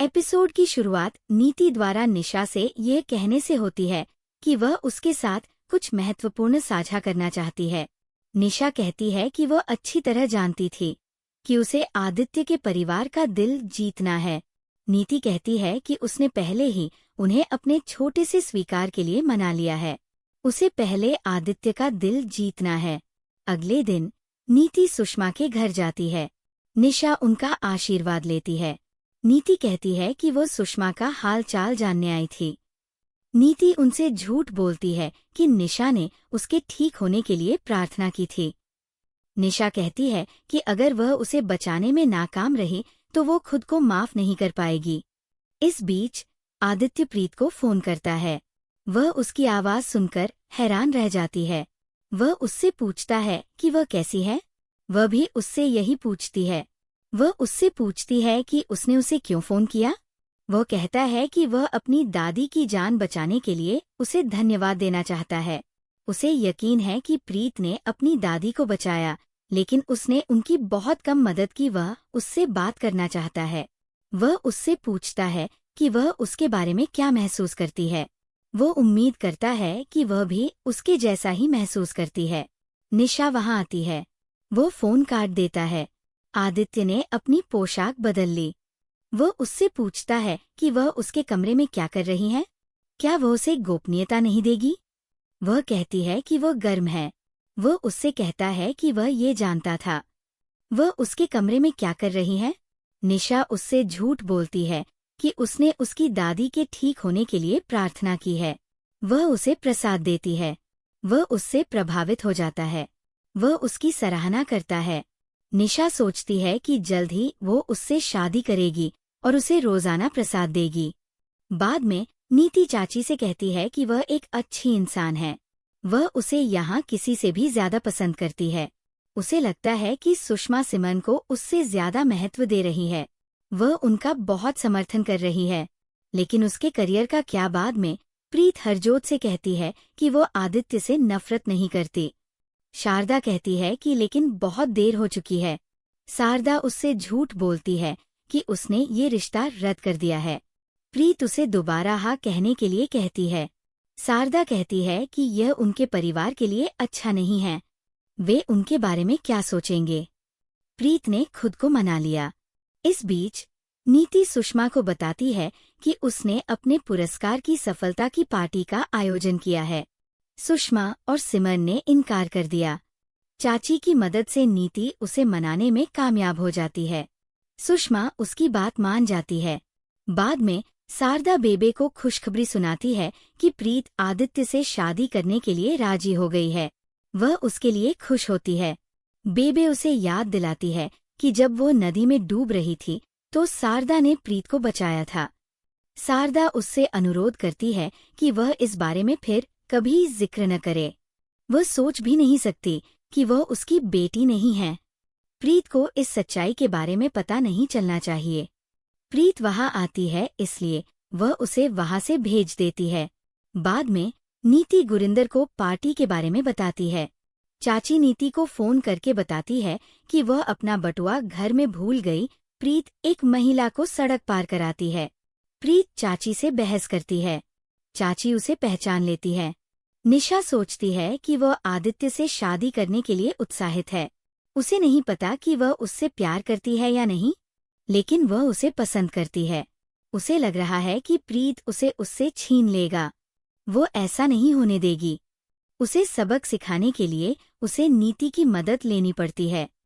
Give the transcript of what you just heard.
Episode की शुरुआत नीति द्वारा निशा से यह कहने से होती है कि वह उसके साथ कुछ महत्वपूर्ण साझा करना चाहती है। निशा कहती है कि वह अच्छी तरह जानती थी कि उसे आदित्य के परिवार का दिल जीतना है। नीति कहती है कि उसने पहले ही उन्हें अपने छोटे से स्वीकार के लिए मना लिया है। उसे पहले आदित्य का दिल जीतना है। अगले दिन नीति सुषमा के घर जाती है। निशा उनका आशीर्वाद लेती है। नीति कहती है कि वह सुषमा का हाल चाल जानने आई थी। नीति उनसे झूठ बोलती है कि निशा ने उसके ठीक होने के लिए प्रार्थना की थी। निशा कहती है कि अगर वह उसे बचाने में नाकाम रही तो वो खुद को माफ नहीं कर पाएगी। इस बीच आदित्य प्रीत को फोन करता है। वह उसकी आवाज सुनकर हैरान रह जाती है। वह उससे पूछता है कि वह कैसी है। वह भी उससे यही पूछती है। वह उससे पूछती है कि उसने उसे क्यों फोन किया। वह कहता है कि वह अपनी दादी की जान बचाने के लिए उसे धन्यवाद देना चाहता है। उसे यकीन है कि प्रीत ने अपनी दादी को बचाया, लेकिन उसने उनकी बहुत कम मदद की। वह उससे बात करना चाहता है। वह उससे पूछता है कि वह उसके बारे में क्या महसूस करती है। वो उम्मीद करता है कि वह भी उसके जैसा ही महसूस करती है। निशा वहां आती है। वो फोन काट देता है। आदित्य ने अपनी पोशाक बदल ली। वह उससे पूछता है कि वह उसके कमरे में क्या कर रही है। क्या वह उसे गोपनीयता नहीं देगी। वह कहती है कि वह गर्म है। वह उससे कहता है कि वह ये जानता था। वह उसके कमरे में क्या कर रही है। निशा उससे झूठ बोलती है कि उसने उसकी दादी के ठीक होने के लिए प्रार्थना की है। वह उसे प्रसाद देती है। वह उससे प्रभावित हो जाता है। वह उसकी सराहना करता है। निशा सोचती है कि जल्द ही वो उससे शादी करेगी और उसे रोजाना प्रसाद देगी। बाद में नीति चाची से कहती है कि वह एक अच्छी इंसान है। वह उसे यहाँ किसी से भी ज्यादा पसंद करती है। उसे लगता है कि सुषमा सिमन को उससे ज्यादा महत्व दे रही है। वह उनका बहुत समर्थन कर रही है। लेकिन उसके करियर का क्या। बाद में प्रीत हरजोत से कहती है कि वो आदित्य से नफरत नहीं करती। शारदा कहती है कि लेकिन बहुत देर हो चुकी है। शारदा उससे झूठ बोलती है कि उसने ये रिश्ता रद्द कर दिया है। प्रीत उसे दोबारा हाँ कहने के लिए कहती है। शारदा कहती है कि यह उनके परिवार के लिए अच्छा नहीं है। वे उनके बारे में क्या सोचेंगे। प्रीत ने खुद को मना लिया। इस बीच नीति सुषमा को बताती है कि उसने अपने पुरस्कार की सफलता की पार्टी का आयोजन किया है। सुषमा और सिमर ने इनकार कर दिया। चाची की मदद से नीति उसे मनाने में कामयाब हो जाती है। सुषमा उसकी बात मान जाती है। बाद में शारदा बेबे को खुशखबरी सुनाती है कि प्रीत आदित्य से शादी करने के लिए राजी हो गई है। वह उसके लिए खुश होती है। बेबे उसे याद दिलाती है कि जब वो नदी में डूब रही थी तो शारदा ने प्रीत को बचाया था। शारदा उससे अनुरोध करती है कि वह इस बारे में फिर कभी जिक्र न करे। वह सोच भी नहीं सकती कि वह उसकी बेटी नहीं है। प्रीत को इस सच्चाई के बारे में पता नहीं चलना चाहिए। प्रीत वहां आती है, इसलिए वह उसे वहां से भेज देती है। बाद में नीति गुरिंदर को पार्टी के बारे में बताती है। चाची नीति को फोन करके बताती है कि वह अपना बटुआ घर में भूल गई। प्रीत एक महिला को सड़क पार कराती है। प्रीत चाची से बहस करती है। चाची उसे पहचान लेती है। निशा सोचती है कि वह आदित्य से शादी करने के लिए उत्साहित है। उसे नहीं पता कि वह उससे प्यार करती है या नहीं, लेकिन वह उसे पसंद करती है। उसे लग रहा है कि प्रीत उसे उससे छीन लेगा। वो ऐसा नहीं होने देगी। उसे सबक सिखाने के लिए उसे नीति की मदद लेनी पड़ती है।